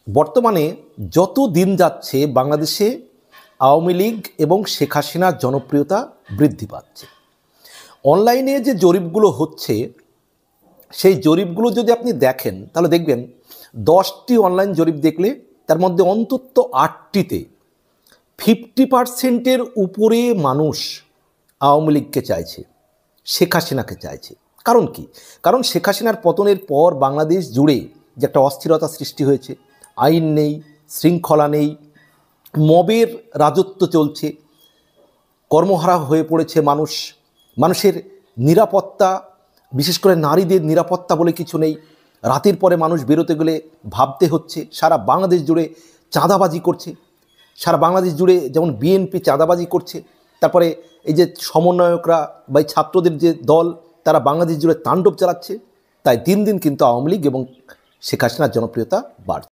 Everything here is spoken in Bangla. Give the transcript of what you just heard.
বর্তমানে যত দিন যাচ্ছে বাংলাদেশে আওয়ামী লীগ এবং শেখ হাসিনার জনপ্রিয়তা বৃদ্ধি পাচ্ছে। অনলাইনে যে জরিপগুলো হচ্ছে সেই জরিপগুলো যদি আপনি দেখেন তাহলে দেখবেন 10টি অনলাইন জরিপ দেখলে তার মধ্যে অন্তত 8টিতে 50% উপরে মানুষ আওয়ামী লীগকে চাইছে, শেখ হাসিনাকে চাইছে। কারণ কি? কারণ শেখ হাসিনার পতনের পর বাংলাদেশ জুড়ে যে একটা অস্থিরতা সৃষ্টি হয়েছে, আইন নেই, শৃঙ্খলা নেই, মবের রাজত্ব চলছে, কর্মহারা হয়ে পড়েছে মানুষ, মানুষের নিরাপত্তা, বিশেষ করে নারীদের নিরাপত্তা বলে কিছু নেই। রাতের পরে মানুষ বেরোতে গেলে ভাবতে হচ্ছে। সারা বাংলাদেশ জুড়ে চাঁদাবাজি করছে, সারা বাংলাদেশ জুড়ে যেমন বিএনপি চাঁদাবাজি করছে, তারপরে এই যে সমন্বয়করা বা ছাত্রদের যে দল তারা বাংলাদেশ জুড়ে তাণ্ডব চালাচ্ছে। তাই দিন দিন কিন্তু আওয়ামী লীগ এবং শেখ হাসিনার জনপ্রিয়তা বাড়ছে।